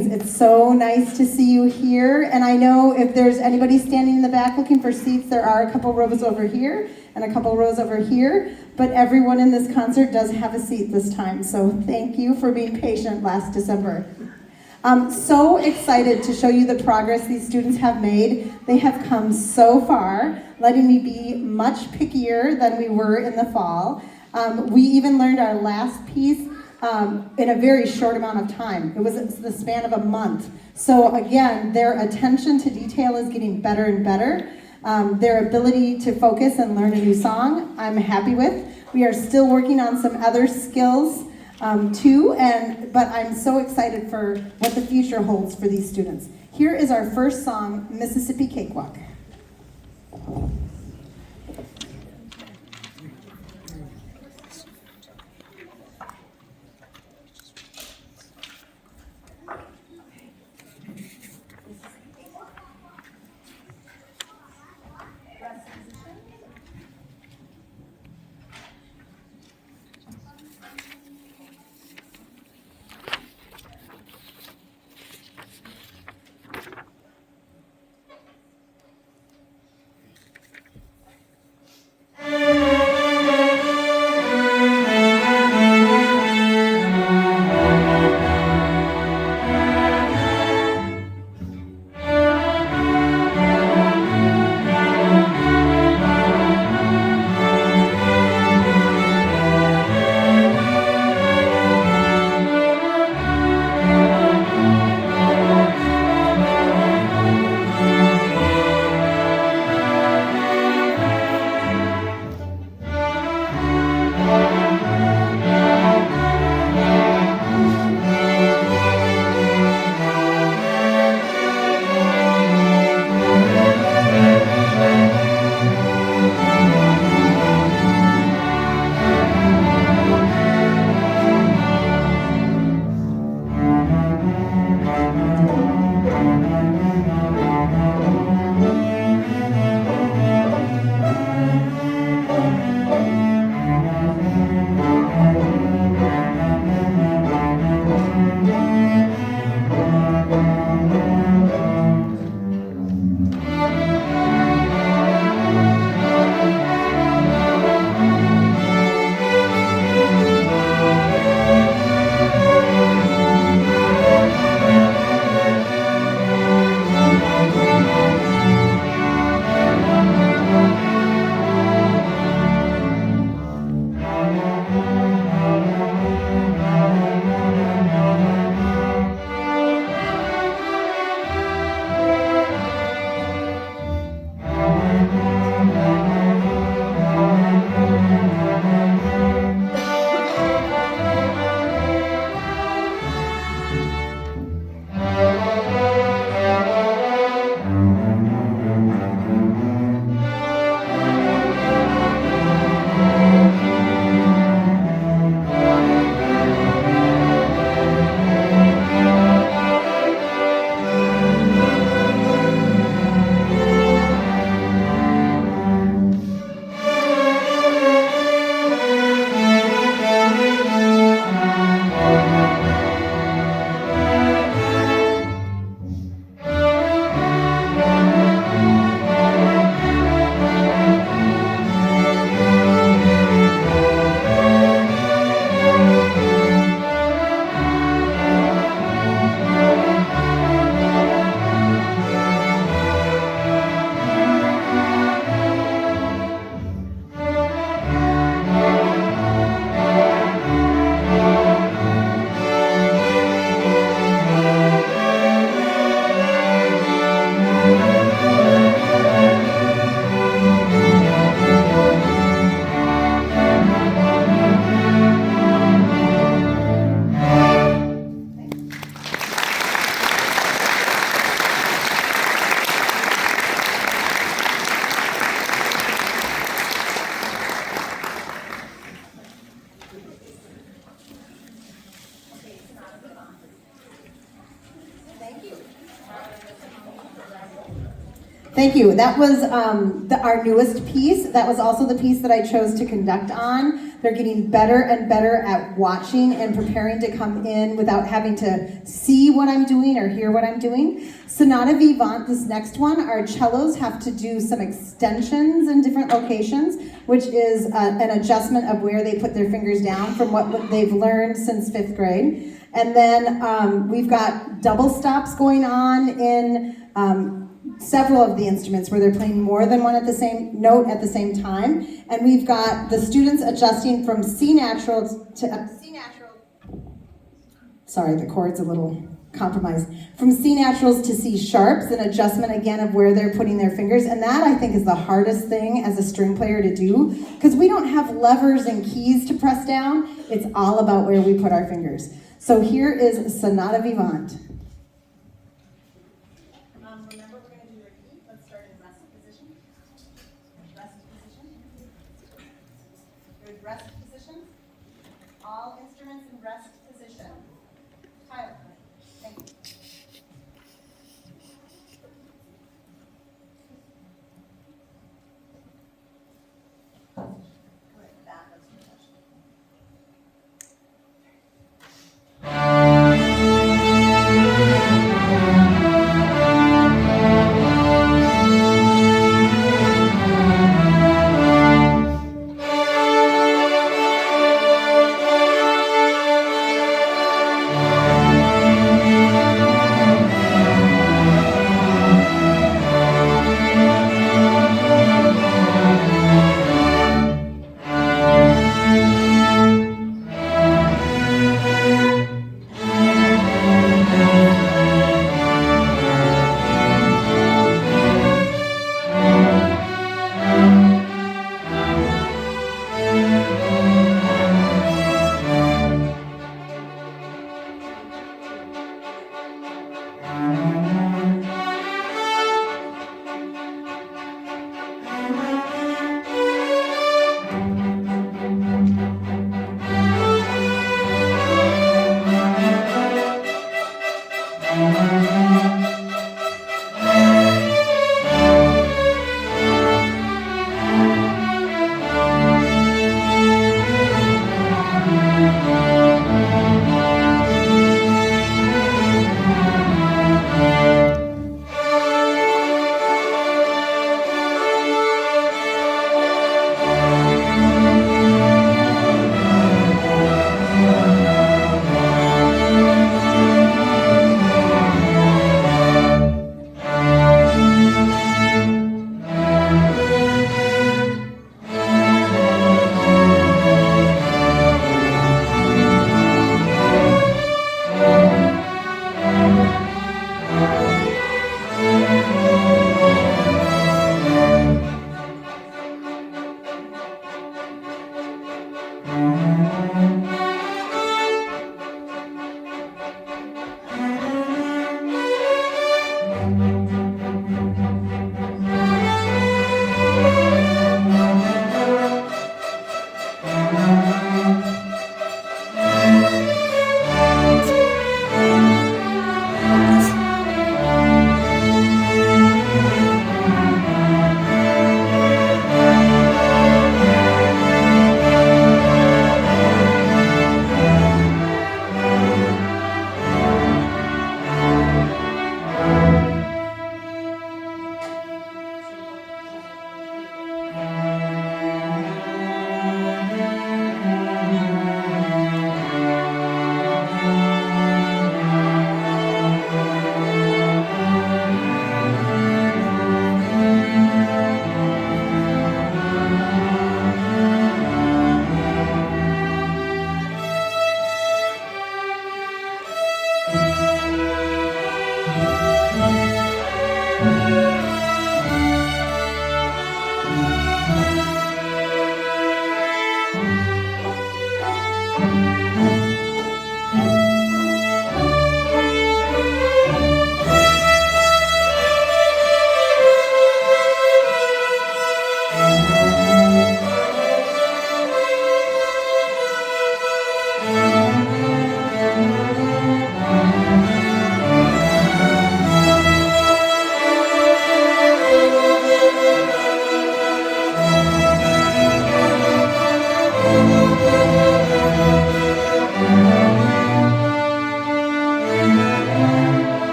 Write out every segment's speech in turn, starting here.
greetings. It's so nice to see you here. And I know if there's anybody standing in the back looking for seats, there are a couple rows over here and a couple rows over here. But everyone in this concert does have a seat this time. So thank you for being patient last December. I'm so excited to show you the progress these students have made. They have come so far, letting me be much pickier than we were in the fall. We even learned our last piece in a very short amount of time. It was the span of a month. So again, their attention to detail is getting better and better. Their ability to focus and learn a new song, I'm happy with. We are still working on some other skills too, but I'm so excited for what the future holds for these students. Here is our first song, Mississippi Cakewalk. Thank you. That was our newest piece. That was also the piece that I chose to conduct on. They're getting better and better at watching and preparing to come in without having to see what I'm doing or hear what I'm doing. Sonata Vivant, this next one, our cellos have to do some extensions in different locations, which is an adjustment of where they put their fingers down from what they've learned since 5th grade. And then we've got double stops going on in several of the instruments where they're playing more than one at the same note at the same time. And we've got the students adjusting from C natural to C natural. Sorry, the chord's a little compromised. From C naturals to C sharps, an adjustment again of where they're putting their fingers. And that I think is the hardest thing as a string player to do, because we don't have levers and keys to press down. It's all about where we put our fingers. So here is Sonata Vivant. Remember, we're going to do repeat. Let's start in rest position. Rest position. Good rest position. All instruments in rest position. Tyler, thank you. Good, that was professional.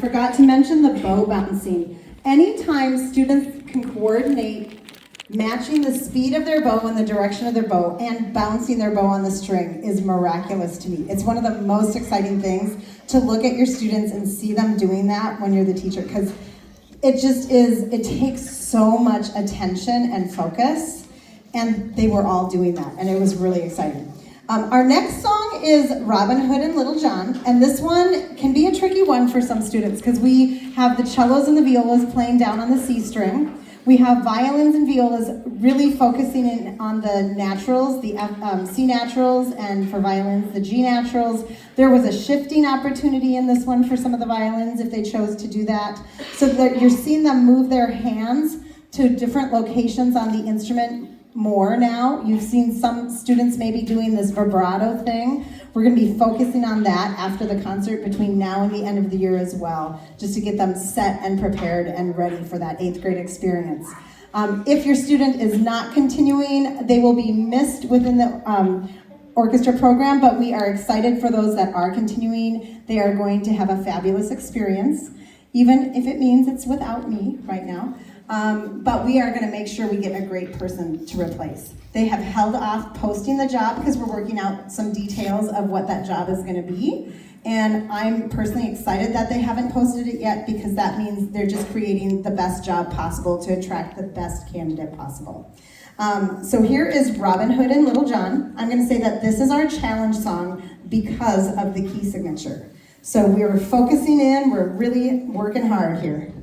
forgot to mention the bow bouncing. Anytime students can coordinate matching the speed of their bow and the direction of their bow and bouncing their bow on the string is miraculous to me. It's one of the most exciting things to look at your students and see them doing that when you're the teacher, because it just is, it takes so much attention and focus, and they were all doing that, and it was really exciting. Our next song is Robin Hood and Little John, and this one can be a tricky one for some students because we have the cellos and the violas playing down on the C string. We have violins and violas really focusing in on the naturals, the C naturals, and for violins, the G naturals. There was a shifting opportunity in this one for some of the violins if they chose to do that. So that you're seeing them move their hands to different locations on the instrument more now. You've seen some students maybe doing this vibrato thing. We're going to be focusing on that after the concert between now and the end of the year as well, just to get them set and prepared and ready for that 8th grade experience. If your student is not continuing, they will be missed within the orchestra program, but we are excited for those that are continuing. They are going to have a fabulous experience, even if it means it's without me right now. But we are going to make sure we get a great person to replace. They have held off posting the job because we're working out some details of what that job is going to be. And I'm personally excited that they haven't posted it yet because that means they're just creating the best job possible to attract the best candidate possible. So here is Robin Hood and Little John. I'm going to say that this is our challenge song because of the key signature. So we're focusing in, we're really working hard here.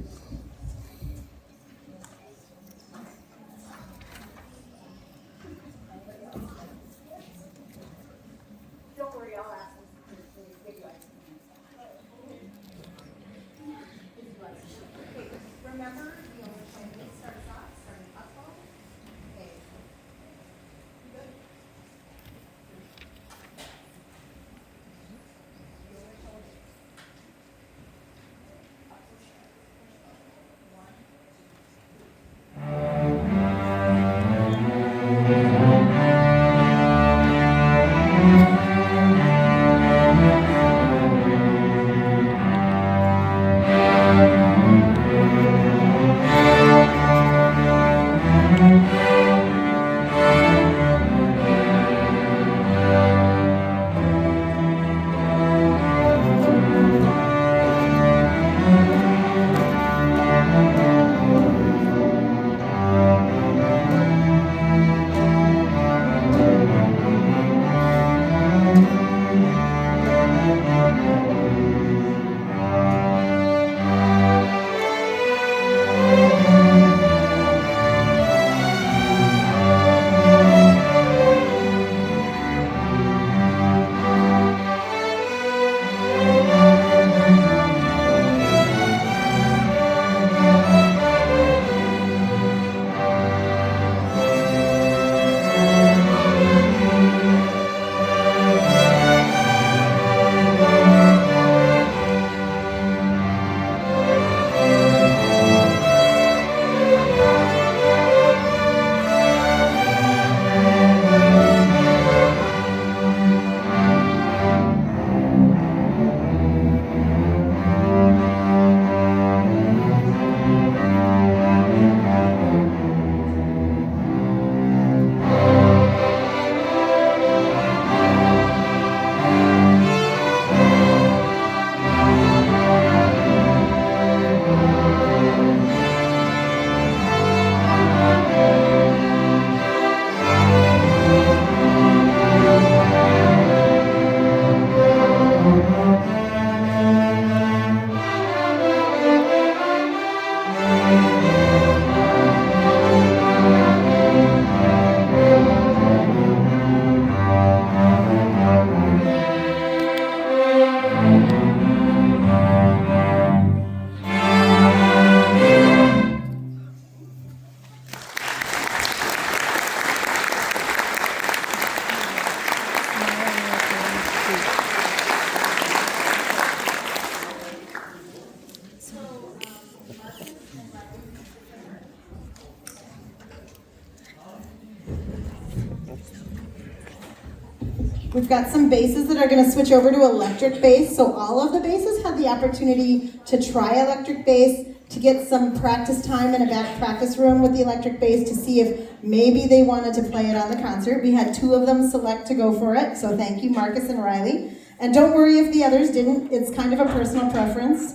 We've got some basses that are going to switch over to electric bass, so all of the basses had the opportunity to try electric bass, to get some practice time in a back practice room with the electric bass to see if maybe they wanted to play it on the concert. We had 2 of them select to go for it, so thank you, Marcus and Riley. And don't worry if the others didn't, it's kind of a personal preference,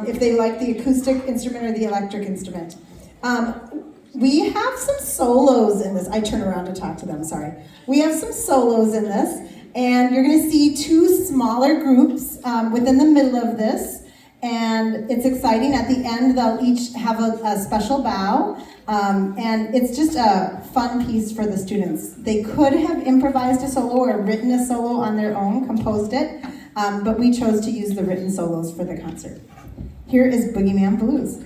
if they like the acoustic instrument or the electric instrument. We have some solos in this. I turn around to talk to them, sorry. We have some solos in this, and you're gonna see 2 smaller groups within the middle of this. And it's exciting. At the end, they'll each have a special bow. And it's just a fun piece for the students. They could have improvised a solo or written a solo on their own, composed it, but we chose to use the written solos for the concert. Here is Boogie-Man Blues.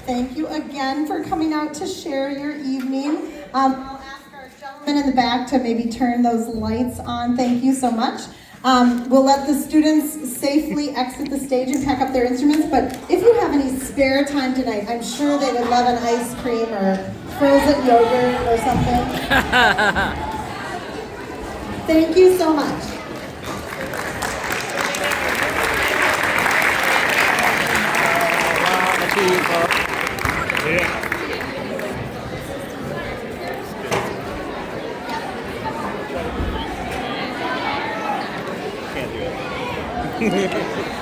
Thank you again for coming out to share your evening. I'll ask our gentlemen men in the back to maybe turn those lights on. Thank you so much. We'll let the students safely exit the stage and pack up their instruments, but if you have any spare time tonight, I'm sure they would love an ice cream or frozen yogurt or something. Thank you so much. Yeah. Can't do it.